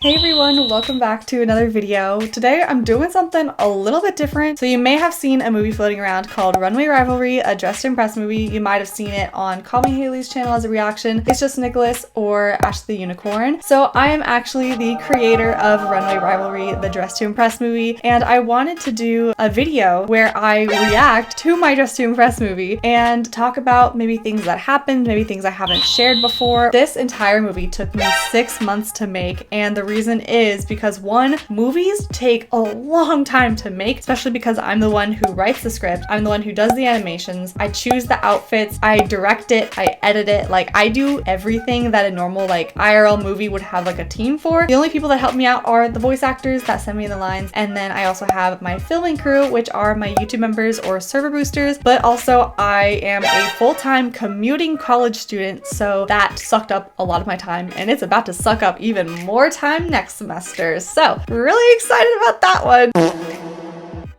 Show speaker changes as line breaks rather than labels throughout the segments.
Hey everyone, welcome back to another video. Today I'm doing something a little bit different. So you may have seen a movie floating around called Runway Rivalry, a Dress to Impress movie. You might have seen it on Call Me Haley's channel as a reaction. It's just Nicholas or Ash the Unicorn. So I am actually the creator of Runway Rivalry, the Dress to Impress movie, and I wanted to do a video where I react to my Dress to Impress movie and talk about maybe things that happened, maybe things I haven't shared before. This entire movie took me 6 months to make, and the reason is because one, movies take a long time to make, especially because I'm the one who writes the script, I'm the one who does the animations, I choose the outfits, I direct it, I edit it, like I do everything that a normal like IRL movie would have like a team for. The only people that help me out are the voice actors that send me the lines, and then I also have my filming crew, which are my YouTube members or server boosters, but also I am a full-time commuting college student, so that sucked up a lot of my time, and it's about to suck up even more time next semester. So really excited about that one.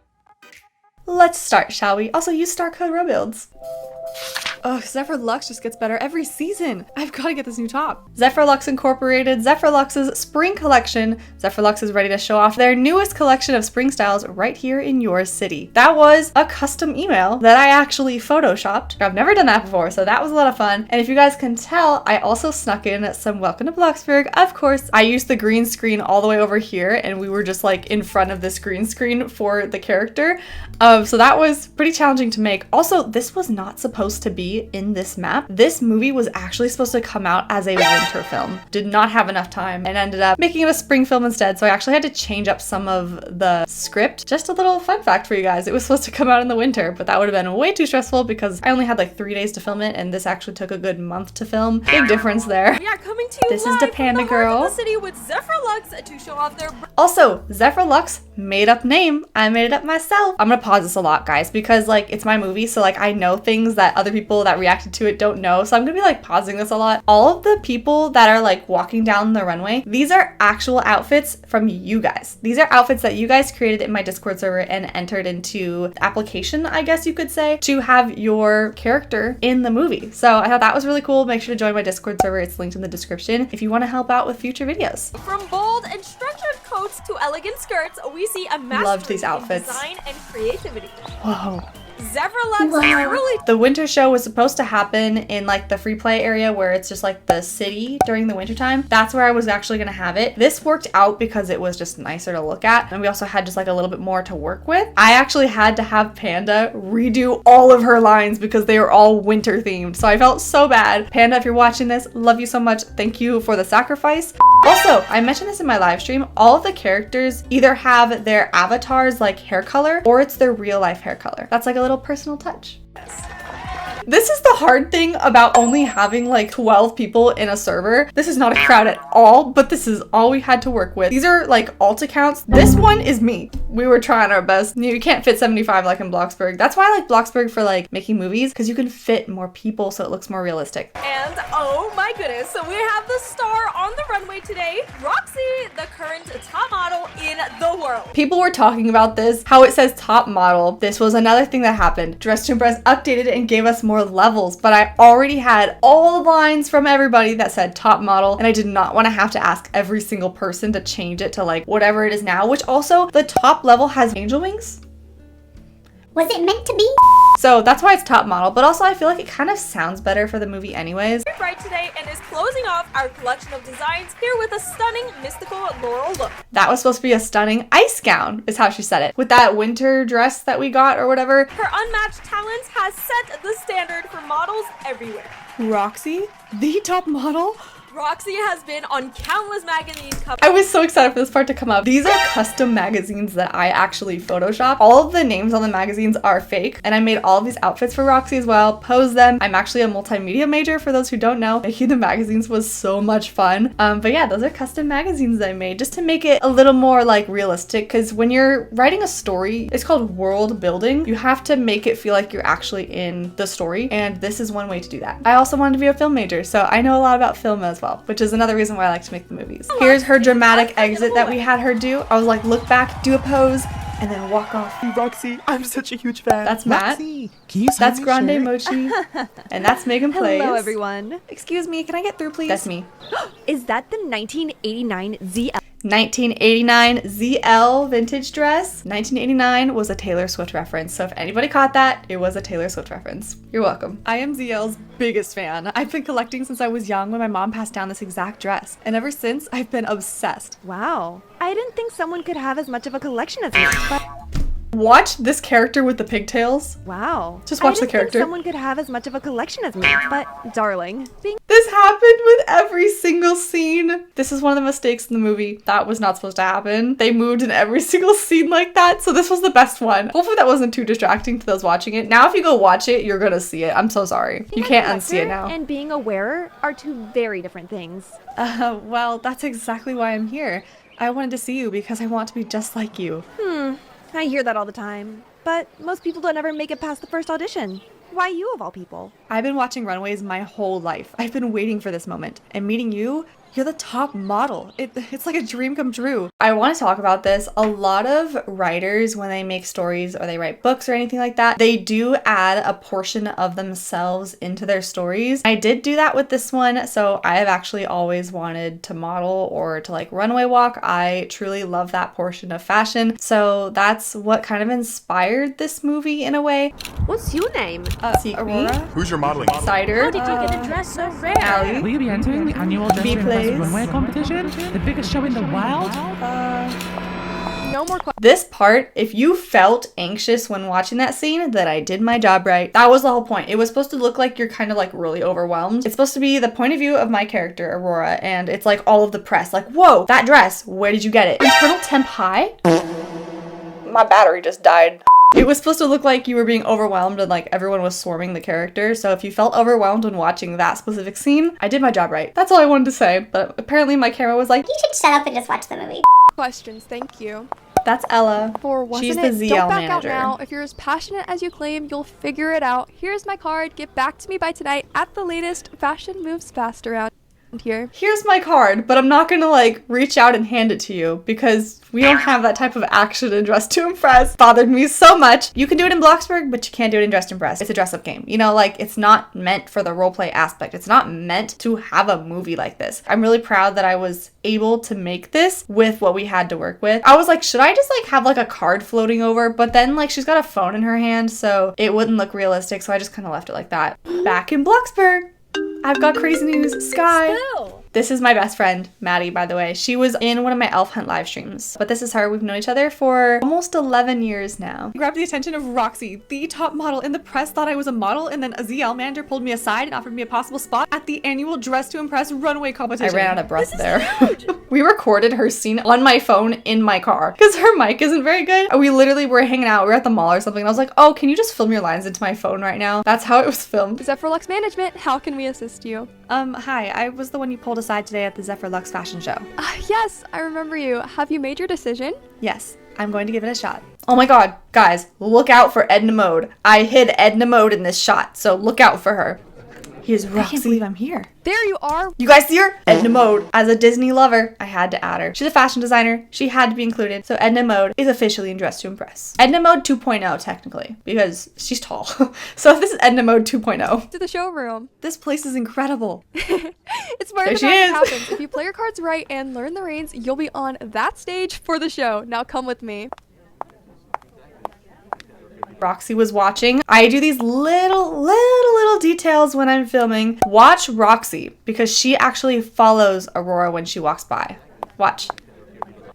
Let's start, shall we? Also use star code Robuilds. Oh, Zephyr Luxe just gets better every season. I've got to get this new top. Zephyr Luxe Incorporated, Zephyr Luxe's spring collection. Zephyr Luxe is ready to show off their newest collection of spring styles right here in your city. That was a custom email that I actually photoshopped. I've never done that before, so that was a lot of fun. And if you guys can tell, I also snuck in some welcome to Bloxburg. Of course, I used the green screen all the way over here, and we were just like in front of this green screen for the character. So that was pretty challenging to make. Also, this was not supposed to be in this map. This movie was actually supposed to come out as a winter film. Did not have enough time and ended up making it a spring film instead, so I actually had to change up some of the script. Just a little fun fact for you guys, it was supposed to come out in the winter, but that would have been way too stressful because I only had like 3 days to film it, and this actually took a good month to film. Big difference there.
We are coming to you
this is the Panda Girl.
The city with Zephyr Luxe to show off their...
Also, Zephyr Luxe, made up name. I made it up myself. I'm gonna pause this a lot, guys, because like it's my movie, so like I know things that other people that reacted to it don't know, so I'm gonna be like pausing this a lot. All of the people that are like walking down the runway, these are actual outfits from you guys. These are outfits that you guys created in my Discord server and entered into the application, I guess you could say, to have your character in the movie. So I thought that was really cool. Make sure to join my Discord server. It's linked in the description if you want to help out with future videos.
From bold and structured coats to elegant skirts, we see a mastery
Loved these outfits.
in design and creativity.
Whoa.
Zephyr Luxe really...
The winter show was supposed to happen in like the free play area where it's just like the city during the winter time. That's where I was actually gonna have it. This worked out because it was just nicer to look at, and we also had just like a little bit more to work with. I actually had to have Panda redo all of her lines because they were all winter themed, so I felt so bad. Panda, if you're watching this, love you so much. Thank you for the sacrifice. Also, I mentioned this in my live stream, all of the characters either have their avatars like hair color or it's their real life hair color. That's like a little personal touch. This is the hard thing about only having like 12 people in a server. This is not a crowd at all, but this is all we had to work with. These are like alt accounts. This one is me. We were trying our best. You can't fit 75 like in Bloxburg. That's why I like Bloxburg for like making movies, because you can fit more people so it looks more realistic.
And oh my goodness, so we have the star on the runway today, Roxy, the current top model in the world.
People were talking about this, how it says top model. This was another thing that happened. Dress to Impress updated and gave us more levels, but I already had all the lines from everybody that said top model, and I did not want to have to ask every single person to change it to like whatever it is now, which also the top level has angel wings.
Was it meant to be?
So that's why it's top model, but also I feel like it kind of sounds better for the movie anyways.
We're bright today and is closing off our collection of designs here with a stunning mystical floral look.
That was supposed to be a stunning ice gown, is how she said it, with that winter dress that we got or whatever.
Her unmatched talents has set the standard for models everywhere.
Roxy, the top model?
Roxy has been on countless magazine covers.
I was so excited for this part to come up. These are custom magazines that I actually photoshopped. All of the names on the magazines are fake, and I made all of these outfits for Roxy as well, posed them. I'm actually a multimedia major, for those who don't know. Making the magazines was so much fun. But yeah, those are custom magazines I made just to make it a little more like realistic, because when you're writing a story, it's called world building. You have to make it feel like you're actually in the story, and this is one way to do that. I also wanted to be a film major, so I know a lot about film as well, which is another reason why I like to make the movies. Here's her dramatic exit that we had her do. I was like, look back, do a pose, and then walk off.
Roxy, I'm such a huge fan.
That's Matt.
Roxy, can you sign
That's
my
Grande
shirt?
Mochi. And that's Megan Plays.
Hello, everyone.
Excuse me, can I get through, please? That's me.
Is that the 1989 ZL?
1989 ZL vintage dress. 1989 was a Taylor Swift reference, so if anybody caught that, it was a Taylor Swift reference. You're welcome. I am ZL's biggest fan. I've been collecting since I was young when my mom passed down this exact dress, and ever since I've been obsessed.
Wow. I didn't think someone could have as much of a collection as me, but
Watch this character with the pigtails.
wow.
Just watch the
I didn't
character.
think someone could have as much of a collection as me, but darling, being
This happened with every single scene. This is one of the mistakes in the movie. That was not supposed to happen. They moved in every single scene like that, so this was the best one. Hopefully that wasn't too distracting to those watching it. Now if you go watch it, you're gonna see it. I'm so sorry. You can't unsee it now.
and being a wearer are two very different things.
Well, that's exactly why I'm here. I wanted to see you because I want to be just like you.
I hear that all the time, but most people don't ever make it past the first audition. Why you of all people?
I've been watching runways my whole life. I've been waiting for this moment. And meeting you, you're the top model. It's like a dream come true. I want to talk about this. A lot of writers, when they make stories or they write books or anything like that, they do add a portion of themselves into their stories. I did do that with this one, so I have actually always wanted to model or to like runway walk. I truly love that portion of fashion. So that's what kind of inspired this movie in a way.
What's your name?
Aurora,
Who's your modeling?
Cider,
How did you get a dress so rare?
Allie,
Will you be entering the annual Dress
B
to Impress
plays.
runway competition? The biggest show in the world?
No more questions.
This part, if you felt anxious when watching that scene, then I did my job right. That was the whole point. It was supposed to look like you're kind of like really overwhelmed. It's supposed to be the point of view of my character, Aurora, and it's like all of the press. Like, whoa, that dress, where did you get it? Internal temp high? My battery just died. It was supposed to look like you were being overwhelmed and like everyone was swarming the character. So if you felt overwhelmed when watching that specific scene, I did my job right. That's all I wanted to say. But apparently my camera was like,
You should shut up and just watch the movie.
Questions, thank you.
that's Ella. She's the ZL
Don't back
manager.
out now. If you're as passionate as you claim, you'll figure it out. Here's my card. Get back to me by tonight. At the latest, fashion moves fast around here.
Here's my card, but I'm not gonna like reach out and hand it to you because we don't have that type of action in Dress to Impress. Bothered me so much. You can do it in Bloxburg, but you can't do it in Dress to Impress. It's a dress-up game. You know, like it's not meant for the roleplay aspect. It's not meant to have a movie like this. I'm really proud that I was able to make this with what we had to work with. I was like, should I just like have like a card floating over? But then like she's got a phone in her hand, so it wouldn't look realistic. So I just kind of left it like that. Back in Bloxburg, I've got crazy news. Sky. This is my best friend, Maddie, by the way. She was in one of my elf hunt live streams. But this is her. We've known each other for almost 11 years now. Grabbed the attention of Roxy, the top model in the press, thought I was a model, and then a ZL manager pulled me aside and offered me a possible spot at the annual Dress to Impress runway competition. I ran out of breath there. We recorded her scene on my phone in my car because her mic isn't very good. We literally were hanging out. We were at the mall or something. And I was like, oh, can you just film your lines into my phone right now? That's how it was filmed.
ROBLOX Management, how can we assist you?
Hi. I was the one you pulled aside today at the ROBLOX fashion show.
Yes, I remember you. Have you made your decision?
Yes, I'm going to give it a shot. Oh my god, guys, look out for Edna Mode. I hid Edna Mode in this shot, so look out for her. Here's Roxy. I can't believe I'm here.
There you are.
You guys see her? Edna Mode. As a Disney lover, I had to add her. She's a fashion designer. She had to be included. So Edna Mode is officially in Dress to Impress. Edna Mode 2.0 technically, because she's tall. So this is Edna Mode 2.0.
To the showroom.
This place is incredible.
It's part
There
of
she
the magic
is.
happens. If you play your cards right and learn the reins, you'll be on that stage for the show. Now come with me.
Roxy was watching. I do these little details when I'm filming. Watch Roxy because she actually follows Aurora when she walks by. Watch.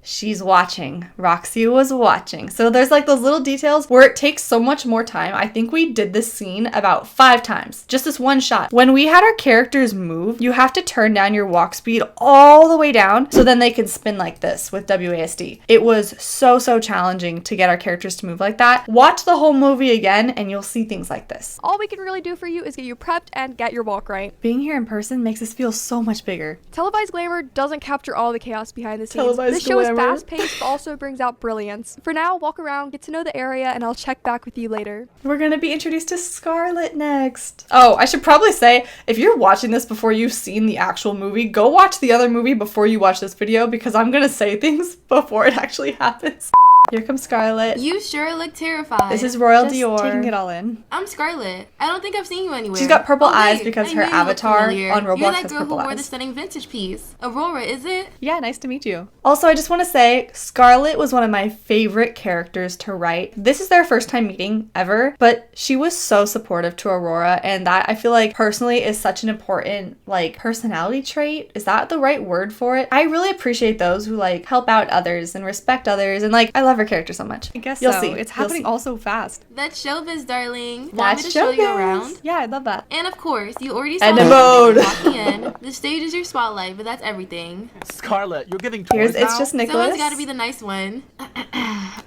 She's watching. Roxy was watching. So there's like those little details where it takes so much more time. I think we did this scene about 5 times. Just this one shot. When we had our characters move, you have to turn down your walk speed all the way down so then they can spin like this with WASD. It was so challenging to get our characters to move like that. Watch the whole movie again and you'll see things like this.
All we can really do for you is get you prepped and get your walk right.
Being here in person makes us feel so much bigger.
Televised glamour doesn't capture all the chaos behind the scenes.
Televised
This show is
glamour.
fast-paced, but also brings out brilliance. For now, walk around, get to know the area, and I'll check back with you later.
We're gonna be introduced to Scarlett next. Oh, I should probably say, if you're watching this before you've seen the actual movie, go watch the other movie before you watch this video because I'm gonna say things before it actually happens. Here comes Scarlett.
You sure look terrified.
This is Royal Just Dior. taking it all in.
I'm Scarlett. I don't think I've seen you anywhere.
She's got purple
Oh,
eyes
wait,
because
I
her
knew you looked
avatar
familiar.
on Roblox
You're that
has
girl who
purple
wore the
eyes.
stunning vintage piece. Aurora, is it?
Yeah, nice to meet you. Also, I just want to say Scarlett was one of my favorite characters to write. This is their first time meeting ever, but she was so supportive to Aurora, and that I feel like personally is such an important like personality trait. Is that the right word for it? I really appreciate those who like help out others and respect others, and like I love her character so much.
I guess
You'll
so.
see.
It's
You'll
happening
see.
all so fast.
That's showbiz, darling. Want
That's
me to show you
showbiz.
around?
Yeah, I love that.
And of course, you already saw
Edna
me
mode.
walking in. The stage is your spotlight, but that's everything.
Scarlett, you're giving tours
Here's it's
now?
just Nicholas.
Someone's got to be the nice one.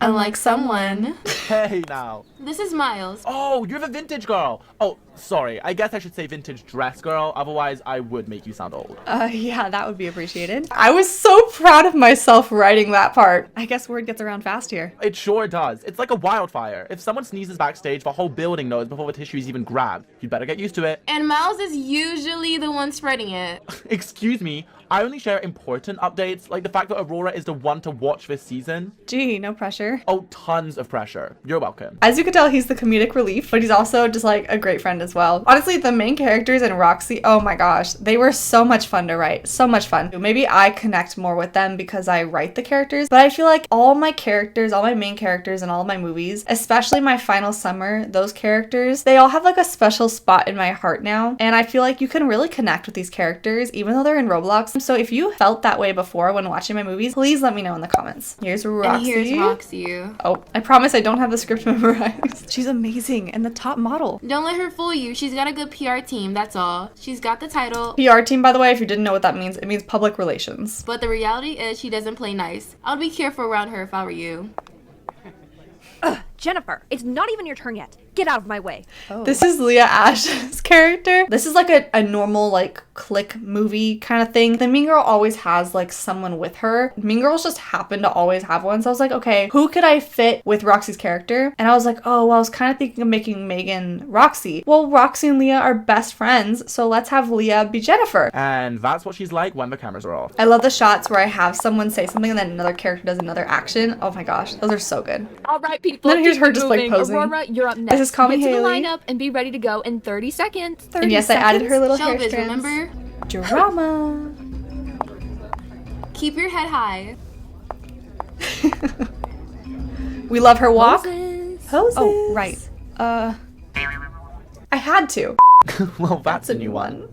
Unlike someone.
Hey now.
This is Miles.
Oh, you're the vintage girl. Oh, sorry. I guess I should say vintage dress girl. Otherwise, I would make you sound old.
Yeah, that would be appreciated. I was so proud of myself writing that part.
I guess word gets around fast here.
It sure does. It's like a wildfire. If someone sneezes backstage, the whole building knows before the tissue is even grabbed. You'd better get used to it.
And Miles is usually the one spreading it.
Excuse me. I only share important updates, like the fact that Aurora is the one to watch this season.
Gee, no pressure.
Oh, tons of pressure. You're welcome.
As you can tell, he's the comedic relief, but he's also just like a great friend as well. Honestly, the main characters and Roxy, oh my gosh, they were so much fun to write. So much fun. Maybe I connect more with them because I write the characters, but I feel like all my characters, all my main characters in all of my movies, especially my final summer, those characters, they all have like a special spot in my heart now. And I feel like you can really connect with these characters, even though they're in Roblox. So if you felt that way before when watching my movies, please let me know in the comments. Here's Roxy.
And here's Roxy.
Oh, I promise I don't have the script memorized.
She's amazing and the top model.
Don't let her fool you. She's got a good PR team, that's all. She's got the title.
PR team, by the way, if you didn't know what that means, it means public relations.
But the reality is she doesn't play nice. I'd be careful around her if I were you.
Jennifer, it's not even your turn yet. Get out of my way.
This is Leah Ash's character. This is like a normal like clique movie kind of thing. The Mean Girl always has like someone with her. Mean Girls just happen to always have one. So I was like, okay, who could I fit with Roxy's character? And I was like, oh, well, I was kind of thinking of making Megan Roxy. Well, Roxy and Leah are best friends, so let's have Leah be Jennifer.
And that's what she's like when the cameras are off.
I love the shots where I have someone say something and then another character does another action. Oh my gosh, those are so good.
All right, people.
Then here's
keep
her
it
just, like,
moving.
posing.
Aurora, you're up next.
This is Call Me
Get to the
Haley.
lineup and be ready to go in 30 seconds.
And yes, I added her little hair
Showbiz,
strands.
remember?
Drama.
Keep your head high.
We love her walk.
Poses.
Poses.
Oh, right.
I had to.
Well, that's a new one.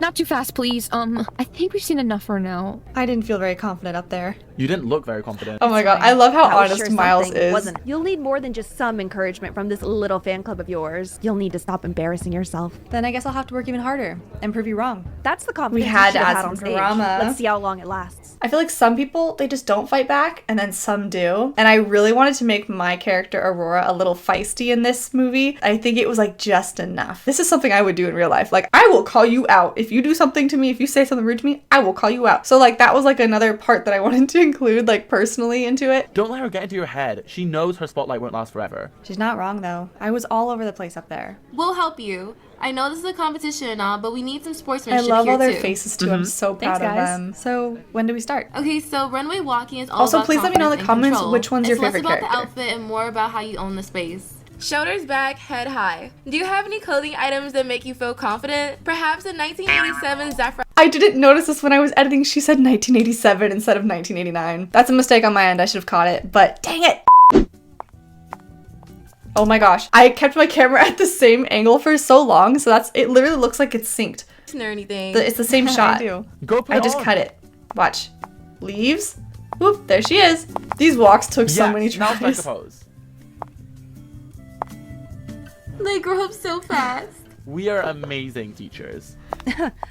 Not too fast, please. I think we've seen enough for now.
I didn't feel very confident up there.
You didn't look very confident.
Oh my god, I love how
That was
honest
sure
Miles
something,
is.
wasn't it? You'll need more than just some encouragement from this little fan club of yours. You'll need to stop embarrassing yourself.
Then I guess I'll have to work even harder and prove you wrong.
That's the confidence
had
you should
to
have
add
had on
some
stage.
drama.
Let's see how long it lasts.
I feel like some people, they just don't fight back, and then some do. And I really wanted to make my character Aurora a little feisty in this movie. I think it was like just enough. This is something I would do in real life. Like, I will call you out. If you do something to me, if you say something rude to me, I will call you out. So like, that was like another part that I wanted to include like personally into it.
Don't let her get into your head. She knows her spotlight won't last forever.
She's not wrong, though. I was all over the place up there.
We'll help you. I know this is a competition and all, but we need some
I
sportsmanship
love
here
all their
too.
faces too. I'm so proud
Thanks,
of
guys.
them.
So, when do we start?
Okay, so runway walking is all
Also,
about
please let me know in the
confidence and
comments
control.
which one's your
It's
favorite
less about
character.
the outfit and more about how you own the space. Shoulders back, head high. Do you have any clothing items that make you feel confident? Perhaps a 1987 Zafra.
I didn't notice this when I was editing. She said 1987 instead of 1989. That's a mistake on my end. I should have caught it, but dang it. Oh my gosh. I kept my camera at the same angle for so long, so it literally looks like it's synced.
or anything.
It's the same shot.
I do.
Go put
I
it
just
on.
cut it. Watch. Leaves. Whoop, there she is. These walks took so many
Now strike
tries.
a pose.
They grow up so fast.
We are amazing teachers.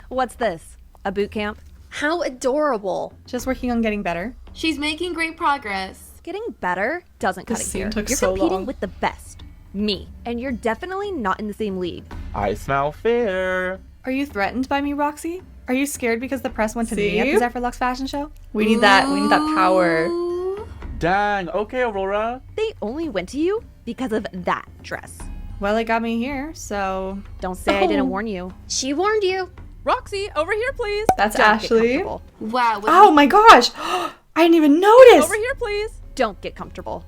What's this? A boot camp?
How adorable.
Just working on getting better.
She's making great progress.
Getting better doesn't cut
This
it
scene
here.
took
You're
so
competing
long.
with the best. Me. And you're definitely not in the same league.
I smell fear.
Are you threatened by me, Roxy? Are you scared because the press went to me at
See?
the Zephyr Lux fashion show?
We need that. We need that power.
Ooh.
Dang. Okay, Aurora.
They only went to you because of that dress.
Well, it got me here, so...
Don't say I didn't warn you.
She warned you.
Roxy, over here, please.
That's
Don't get
Ashley.
comfortable.
Wow.
Oh my gosh. I didn't even notice.
Over here, please.
Don't get comfortable.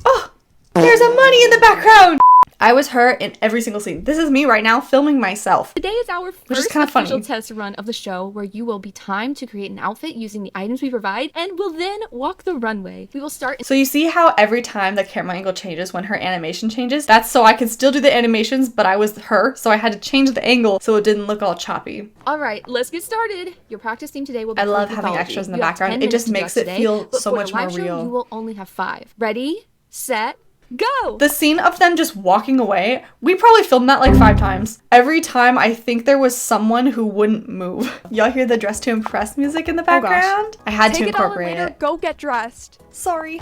Oh, there's a money in the background. I was her in every single scene. This is me right now filming myself.
Today is our first
kind of
official
funny.
test run of the show where you will be timed to create an outfit using the items we provide and will then walk the runway. We will start.
So you see how every time the camera angle changes when her animation changes? That's so I could still do the animations, but I was her, so I had to change the angle so it didn't look all choppy.
All right, let's get started. Your practice theme today will be
I love
food
having
mythology.
extras in the
You have
background.
10
It just
minutes
makes
to
it
dress
feel
today, but
so
for
much
the live
more
show,
real.
You will only have 5. Ready, set, go!
The scene of them just walking away, we probably filmed that like 5 times. Every time I think there was someone who wouldn't move. Y'all hear the Dress to Impress music in the background? I had to
Take it all in
incorporate
later.
it.
Go get dressed. Sorry.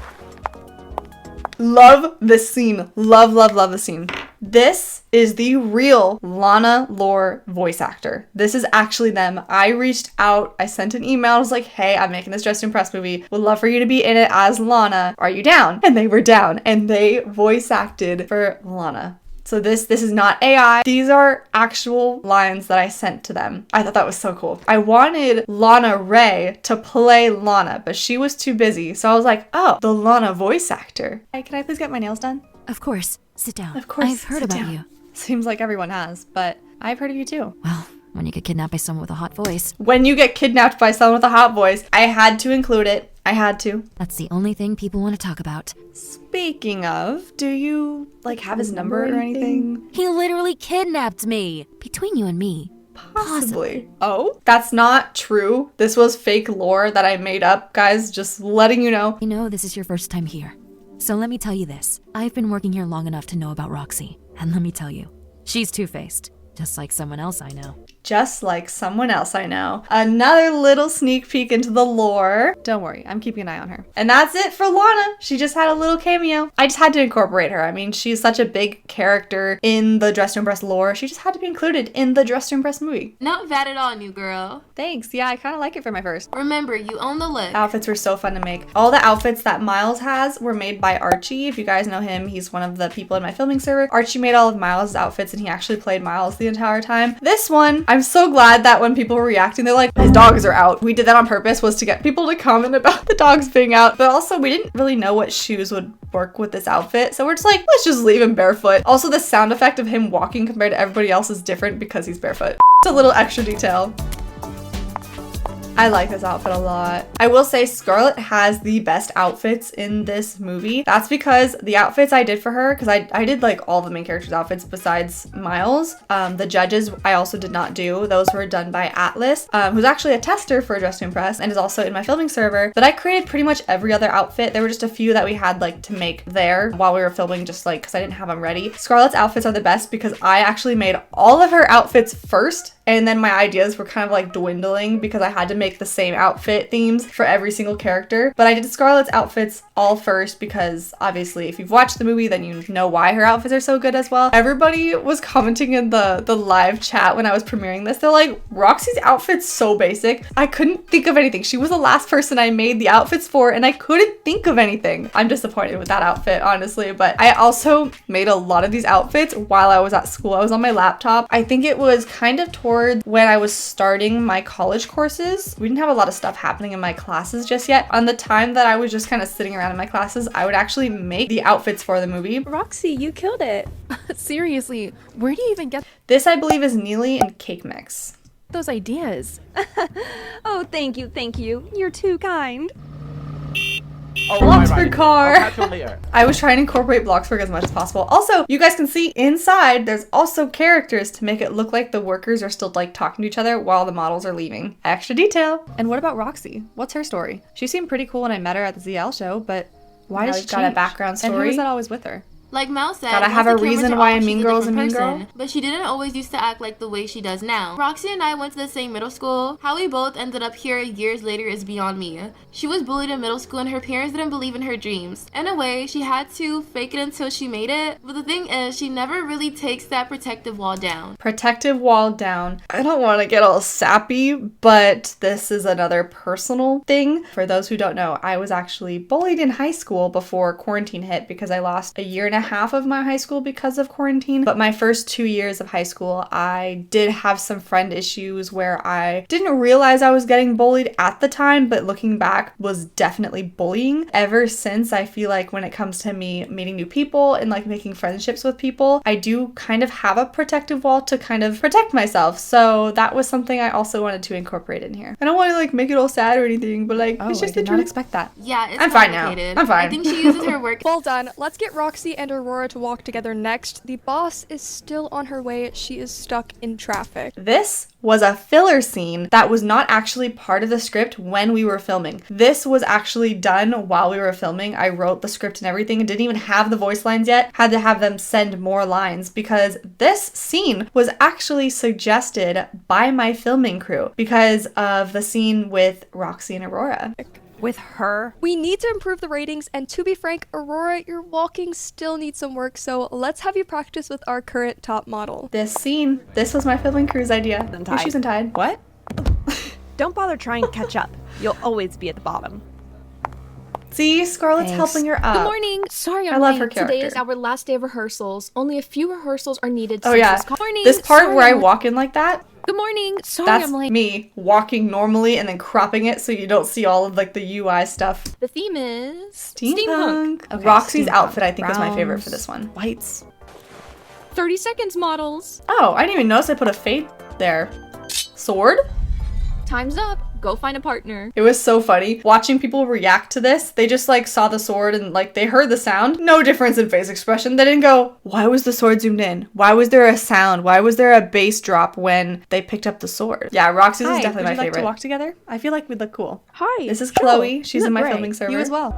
Love this scene. Love, love, love the scene. This is the real Lana Lore voice actor. This is actually them. I reached out, I sent an email, I was like, hey, I'm making this Dress to Impress movie. Would love for you to be in it as Lana. Are you down? And they were down, and they voice acted for Lana. So this is not AI. These are actual lines that I sent to them. I thought that was so cool. I wanted Lana Ray to play Lana, but she was too busy. So I was like, oh, the Lana voice actor. Hey, can I please get my nails done?
Of course. Sit down.
Of course.
I've heard
sit
about
down.
you.
Seems like everyone has, but I've heard of you too.
Well, when you get kidnapped by someone with a hot voice.
When you get kidnapped by someone with a hot voice, I had to include it. I had to.
That's the only thing people want to talk about.
Speaking of, do you like have his number or anything?
He literally kidnapped me. Between you and me.
Possibly. Oh, that's not true. This was fake lore that I made up, guys. Just letting you know.
I know this is your first time here. So let me tell you this. I've been working here long enough to know about Roxy. And let me tell you, she's two-faced. Just like someone else I know.
Just like someone else I know. Another little sneak peek into the lore. Don't worry, I'm keeping an eye on her. And that's it for Lana. She just had a little cameo. I just had to incorporate her. I mean, she's such a big character in the Dress to Impress lore. She just had to be included in the Dress to Impress movie.
Not bad at all, new girl.
Thanks. Yeah, I kind of like it for my first.
Remember, you own the look.
Outfits were so fun to make. All the outfits that Miles has were made by Archie. If you guys know him, he's one of the people in my filming server. Archie made all of Miles' outfits and he actually played Miles the entire time. This one, I'm so glad that when people were reacting, they're like, his dogs are out. We did that on purpose, was to get people to comment about the dogs being out. But also, we didn't really know what shoes would work with this outfit. So we're just like, let's just leave him barefoot. Also, the sound effect of him walking compared to everybody else is different because he's barefoot. It's a little extra detail. I like this outfit a lot. I will say Scarlett has the best outfits in this movie. That's because the outfits I did for her, because I did like all the main characters' outfits besides Miles. The judges I also did not do. Those were done by Atlas, who's actually a tester for Dress to Impress and is also in my filming server. But I created pretty much every other outfit. There were just a few that we had like to make there while we were filming, just like because I didn't have them ready. Scarlett's outfits are the best because I actually made all of her outfits first. And then my ideas were kind of like dwindling because I had to make the same outfit themes for every single character. But I did Scarlett's outfits all first because obviously if you've watched the movie, then you know why her outfits are so good as well. Everybody was commenting in the live chat when I was premiering this. They're like, Roxy's outfit's so basic. I couldn't think of anything. She was the last person I made the outfits for and I couldn't think of anything. I'm disappointed with that outfit, honestly. But I also made a lot of these outfits while I was at school. I was on my laptop. I think it was kind of towards when I was starting my college courses. We didn't have a lot of stuff happening in my classes just yet. On the time that I was just kind of sitting around in my classes, I would actually make the outfits for the movie.
Roxy, you killed it.
Seriously, where do you even get
This, I believe, is Neely and Cake Mix.
those ideas?
Oh, thank you, thank you. You're too kind.
Oh,
Bloxburg car.
I'll catch you later.
I was trying to incorporate Bloxburg as much as possible. Also, you guys can see inside there's also characters to make it look like the workers are still like talking to each other while the models are leaving. Extra detail. And what about Roxy? What's her story? She seemed pretty cool when I met her at the ZL show, but why did she got a background story? And who was that always with her?
Like Mel said,
Gotta have
once
a
the cameras
reason
are
why
off,
a mean
she's
girl's a
different
mean girl?
person. But she didn't always used to act like the way she does now. Roxy and I went to the same middle school. How we both ended up here years later is beyond me. She was bullied in middle school and her parents didn't believe in her dreams. In a way, she had to fake it until she made it. But the thing is, she never really takes that protective wall down.
Protective wall down. I don't want to get all sappy, but this is another personal thing. For those who don't know, I was actually bullied in high school before quarantine hit because I lost a 1.5 years a half of my high school because of quarantine, but my first 2 years of high school, I did have some friend issues where I didn't realize I was getting bullied at the time, but looking back was definitely bullying. Ever since, I feel like when it comes to me meeting new people and like making friendships with people, I do kind of have a protective wall to kind of protect myself. So that was something I also wanted to incorporate in here. I don't want to like make it all sad or anything, but like it's just
I did not expect that.
Yeah, it's
I'm fine now.
complicated.
I'm fine.
I think she uses her work.
Well done. Let's get Roxy and Aurora to walk together next. The boss is still on her way. She is stuck in traffic.
This was a filler scene that was not actually part of the script when we were filming. This was actually done while we were filming. I wrote the script and everything and didn't even have the voice lines yet. Had to have them send more lines because this scene was actually suggested by my filming crew because of the scene with Roxy and Aurora.
With her?
We need to improve the ratings, and to be frank, Aurora, your walking still needs some work, so let's have you practice with our current top model.
This scene, this was my filming crew's idea. Your shoes untied.
What? Don't bother trying to catch up. You'll always be at the bottom.
See, Scarlett's helping her up.
Good morning. Sorry, I'm
I love
late.
her character.
Today is our last day of rehearsals. Only a few rehearsals are needed.
Oh yeah,
Good morning.
this part
Sorry,
where I
I'm-
walk in like that,
Good morning. Sorry,
that's
I'm late.
me walking normally and then cropping it so you don't see all of like the UI stuff.
The theme is
Steampunk.
Okay,
Roxy's
steampunk.
outfit I think was my favorite
Browns.
for this one. Whites.
30 seconds models.
Oh, I didn't even notice I put a fate there. Sword?
Time's up. Go find a partner.
It was so funny watching people react to this. They just like saw the sword and like they heard the sound. No difference in face expression. They didn't go, why was the sword zoomed in? Why was there a sound? Why was there a bass drop when they picked up the sword? Yeah, Roxy's is definitely my
would you like
favorite.
to walk together? I feel like we'd look cool.
Hi.
This is
Sure.
Chloe. She's
You
in
look
my
great.
filming server.
You as well.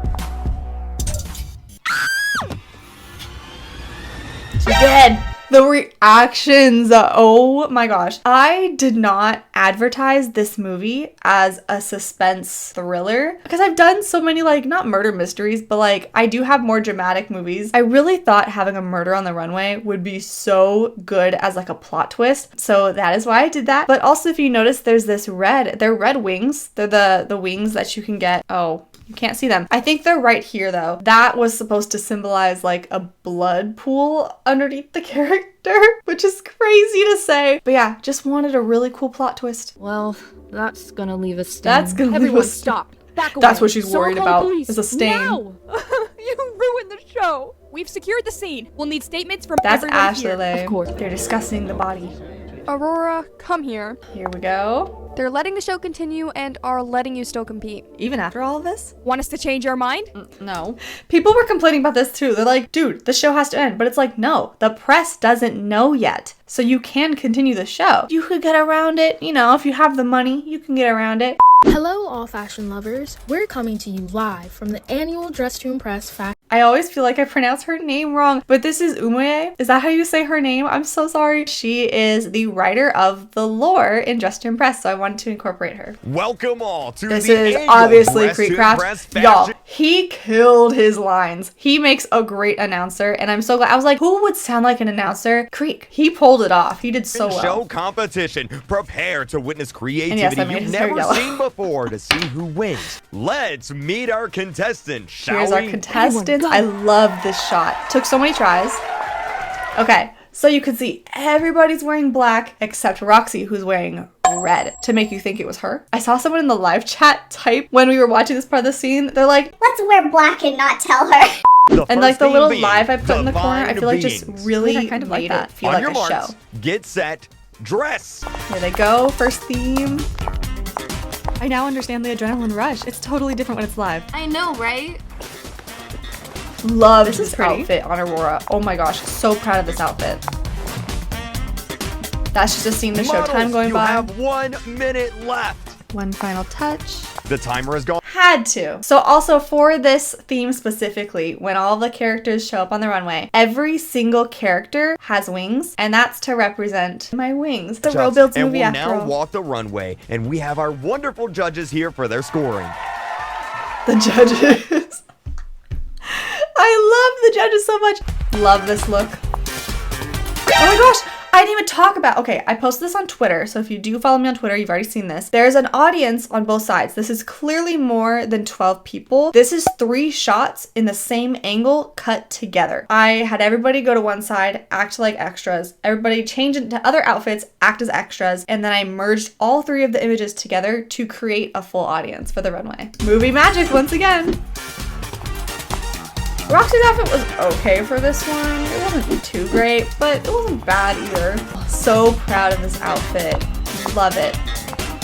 She's dead. The reactions, oh my gosh. I did not advertise this movie as a suspense thriller because I've done so many like, not murder mysteries, but like I do have more dramatic movies. I really thought having a murder on the runway would be so good as like a plot twist. So that is why I did that. But also if you notice there's this they're red wings. They're the wings that you can get. Oh, you can't see them. I think they're right here though. That was supposed to symbolize like a blood pool underneath the character, which is crazy to say. But yeah, just wanted a really cool plot twist.
Well, that's gonna leave a stain.
That's gonna leave
Everyone
a stain.
stop. Back away.
That's what she's
Someone
worried
call
about,
the police.
is a stain.
Now!
You ruined the show. We've secured the scene. We'll need statements from
That's
everyone
Ashley.
here.
Of course.
They're discussing the body.
Aurora, come here.
Here we go.
They're letting the show continue and are letting you still compete.
Even after all of this?
Want us to change our mind?
No. People were complaining about this too. They're like, dude, the show has to end. But it's like, no, the press doesn't know yet. So you can continue the show. You could get around it. You know, if you have the money, you can get around it.
Hello, all fashion lovers. We're coming to you live from the annual Dress to Impress Fashion.
I always feel like I pronounce her name wrong, but this is Umoe. Is that how you say her name? I'm so sorry. She is the writer of the lore in Dress to Impress, so I wanted to incorporate her.
Welcome all to
this
the
is
annual
obviously
Dress to
Creekcraft.
Impress
Y'all,
Fashion-
he killed his lines. He makes a great announcer, and I'm so glad. I was like, who would sound like an announcer? Creek. He pulled it off. He did so well.
Show competition. Prepare to witness
And yes, I
creativity
made
you've
his hair
never
yellow.
seen before to see who wins. Let's meet our contestants, shall
Here's
we?
our contestants. I love this shot. Took so many tries. Okay, so you can see everybody's wearing black except Roxy, who's wearing red to make you think it was her. I saw someone in the live chat type when we were watching this part of the scene. They're like,
let's wear black and not tell her.
and like the
first
little
theme
live I put in the corner, I
Divine
feel like just
Beings.
really
I kind of like
made
that.
it feel
On
like
your
a
marks,
show.
get set, dress.
Here they go, first theme.
I now understand the adrenaline rush. It's totally different when it's live.
I know, right?
Love
This
this
is pretty.
outfit on Aurora. Oh my gosh, so proud of this outfit. That's just a scene to show
Models,
time going
you
by.
have 1 minute left.
One final touch.
The timer is gone.
Had to. So also for this theme specifically, when all the characters show up on the runway, every single character has wings, and that's to represent my wings. The Robuilds
and
movie
we'll
after
now
all.
walk the runway, and we have our wonderful judges here for their scoring.
The judges. I love the judges so much. Love this look. Oh my gosh. I didn't even talk about, okay, I posted this on Twitter, so if you do follow me on Twitter, you've already seen this. There's an audience on both sides. This is clearly more than 12 people. This is 3 shots in the same angle cut together. I had everybody go to one side, act like extras, everybody change into other outfits, act as extras, and then I merged all 3 of the images together to create a full audience for the runway. Movie magic once again. Roxy's outfit was okay for this one. It wasn't too great, but it wasn't bad either. So proud of this outfit. Love it.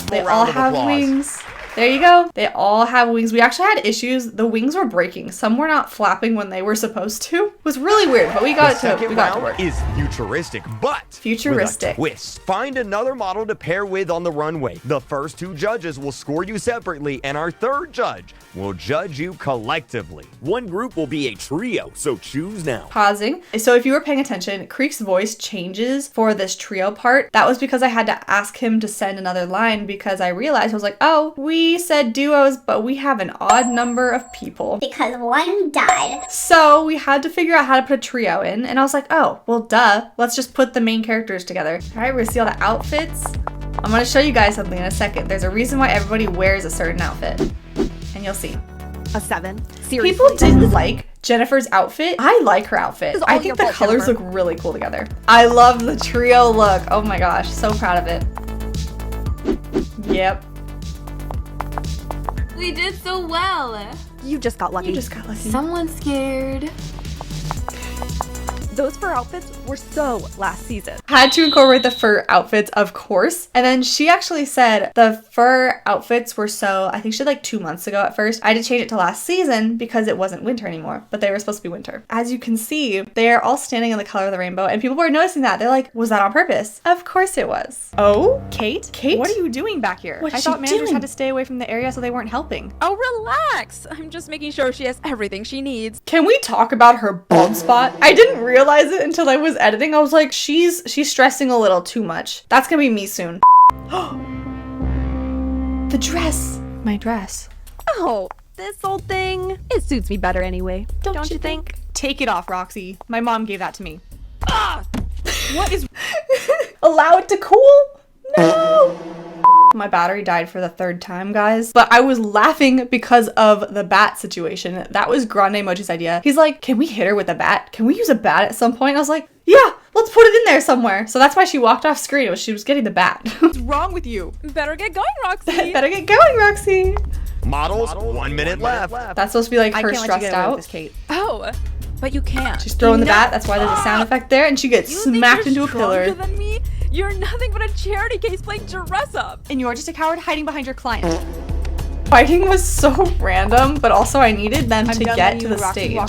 They all have wings. There you go. They all have wings. We actually had issues. The wings were breaking. Some were not flapping when they were supposed to. It was really weird, but we got it to work.
Is futuristic, but
futuristic.
With a twist. Find another model to pair with on the runway. The first 2 judges will score you separately, and our 3rd judge will judge you collectively. One group will be a trio, so choose now.
Pausing. So if you were paying attention, Creek's voice changes for this trio part. That was because I had to ask him to send another line because I realized, I was like, oh, we said duos, but we have an odd number of people.
Because one died.
So we had to figure out how to put a trio in, and I was like, oh, well, duh. Let's just put the main characters together. All right, we're gonna see all the outfits. I'm gonna show you guys something in a second. There's a reason why everybody wears a certain outfit, and you'll see.
A 7. Seriously.
People didn't like Jennifer's outfit. I like her outfit. I think the colors look really cool together. I love the trio look. Oh my gosh, so proud of it. Yep.
We did so well.
You just got lucky.
You just got lucky.
Someone's scared.
Those fur outfits were so last season.
Had to incorporate the fur outfits, of course. And then she actually said the fur outfits were so, I think she did like 2 months ago at first. I had to change it to last season because it wasn't winter anymore, but they were supposed to be winter. As you can see, they are all standing in the color of the rainbow, and people were noticing that. They're like, was that on purpose? Of course it was.
Oh, Kate?
Kate?
What are you doing back here?
What is
I thought
she
managers
doing?
had to stay away from the area so they weren't helping.
Oh, relax. I'm just making sure she has everything she needs.
Can we talk about her bald spot? I didn't realize it until I was editing. I was like, she's stressing a little too much. That's gonna be me soon. The dress. My dress.
Oh, this old thing. It suits me better anyway. Don't you think?
Take it off, Roxy. My mom gave that to me.
What is... Allow it to cool? No! My battery died for the 3rd time, guys. But I was laughing because of the bat situation. That was Grande Mochi's idea. He's like, can we hit her with a bat? Can we use a bat at some point? I was like, yeah, let's put it in there somewhere. So that's why she walked off screen. She was getting the bat.
What's wrong with you?
Better get going, Roxy.
Better get going, Roxy.
Models, 1 minute left.
That's supposed to be like her
can't
stressed
let you get away
out.
with this, Kate.
Oh, but you can't.
She's throwing the bat. That's why there's a sound effect there. And she gets smacked into a pillar.
Than me? You're nothing but a charity case playing dress up.
And you're just a coward hiding behind your client.
Fighting was so random, but also I needed them to get to the stage.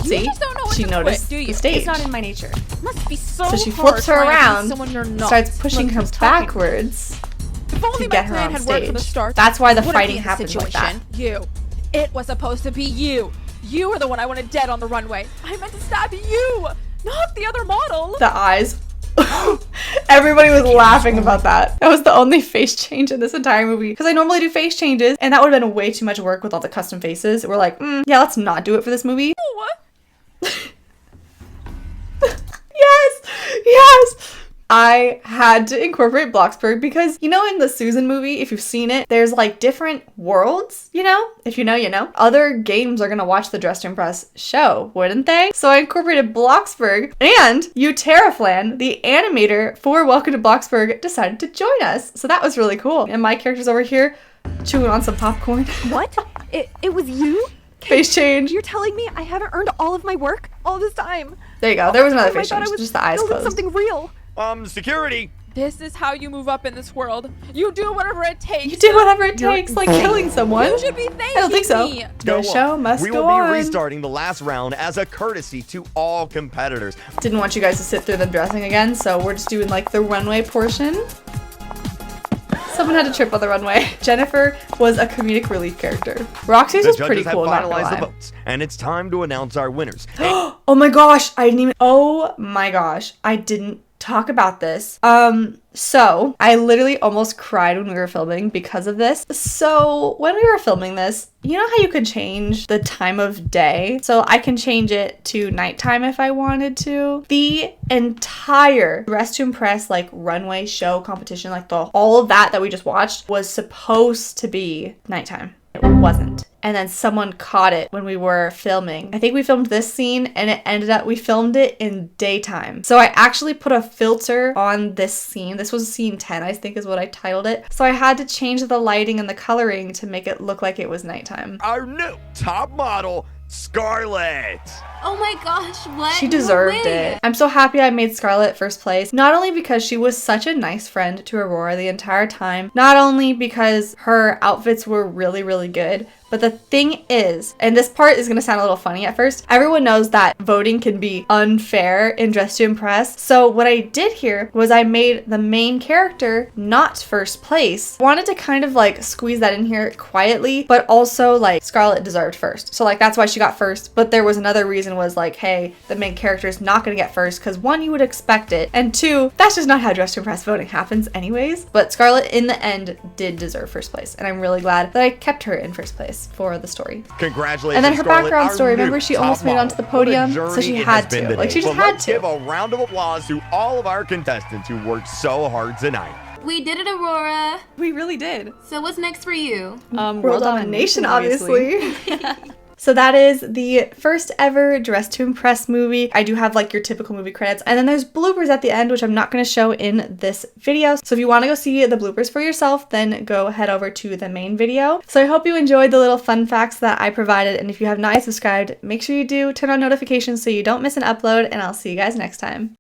See?
You just don't know what
She
to
noticed
quit, do you?
the stage.
It's not in my nature.
Must be so
So she
hard
flips her
trying to be
around,
someone you're not.
starts pushing
Look,
her
who's talking?
backwards
If only
to
my
get her
plan
on
had worked from the
stage.
start.
That's why the
wouldn't
fighting
be in this
happens like that.
situation. You. It was supposed to be you. You were the one I wanted dead on the runway. I meant to stab you, not the other model.
The eyes. Everybody was laughing about that. That was the only face change in this entire movie. Because I normally do face changes, and that would have been way too much work with all the custom faces. We're like, yeah, let's not do it for this movie.
What?
Yes! I had to incorporate Bloxburg because, you know, in the Susan movie, if you've seen it, there's like different worlds, you know? If you know, you know. Other games are gonna watch the Dress to Impress show, wouldn't they? So I incorporated Bloxburg, and Terraflan, the animator for Welcome to Bloxburg, decided to join us. So that was really cool. And my character's over here chewing on some popcorn.
What? It was you?
Face change.
You're telling me I haven't earned all of my work all this time?
There you go. There was another
I
face
thought
change.
I was
Just the eyes
building
closed.
something real.
Security.
This is how you move up in this world. You do whatever it takes.
You do whatever it takes, like killing someone.
You should be thanking
I don't think so.
me.
The show must
We
go
will be
on.
restarting the last round as a courtesy to all competitors.
Didn't want you guys to sit through them dressing again, so we're just doing like the runway portion. Someone had to trip on the runway. Jennifer was a comedic relief character. Roxy's was pretty cool, not gonna
finalized the
lie.
votes, and it's time to announce our winners.
Oh my gosh, I didn't even, oh my gosh, I didn't talk about this. So I literally almost cried when we were filming because of this. So when we were filming this, you know how you can change the time of day? So I can change it to nighttime if I wanted to. The entire Dress to Impress like runway show competition, like all of that we just watched was supposed to be nighttime. It wasn't. And then someone caught it when we were filming. I think we filmed this scene and it ended up, we filmed it in daytime. So I actually put a filter on this scene. This was scene 10, I think is what I titled it. So I had to change the lighting and the coloring to make it look like it was nighttime.
Our new top model, Scarlett.
Oh my gosh, what?
She deserved it. I'm so happy I made Scarlett first place. Not only because she was such a nice friend to Aurora the entire time, not only because her outfits were really, really good, but the thing is, and this part is gonna sound a little funny at first, everyone knows that voting can be unfair in Dress to Impress. So what I did here was I made the main character not first place. Wanted to kind of like squeeze that in here quietly, but also like Scarlett deserved first. So like that's why she got first. But there was another reason was like, hey, the main character is not gonna get first because one, you would expect it, and two, that's just not how Dress to Impress voting happens anyways. But Scarlett in the end did deserve first place, and I'm really glad that I kept her in first place for the story.
Congratulations,
and then her
Scarlett,
background story,
our
remember
new
she
top
almost made it
model.
onto the podium,
What a
so she
journey it
had
has been
to.
today.
Like she just
But
had
let's
to.
give a round of applause to all of our contestants who worked so hard tonight.
We did it, Aurora.
We really did.
So what's next for you?
World domination, obviously. So that is the first ever Dress to Impress movie. I do have like your typical movie credits, and then there's bloopers at the end, which I'm not going to show in this video. So if you want to go see the bloopers for yourself, then go head over to the main video. So I hope you enjoyed the little fun facts that I provided, and if you have not yet subscribed, make sure you do turn on notifications so you don't miss an upload, and I'll see you guys next time.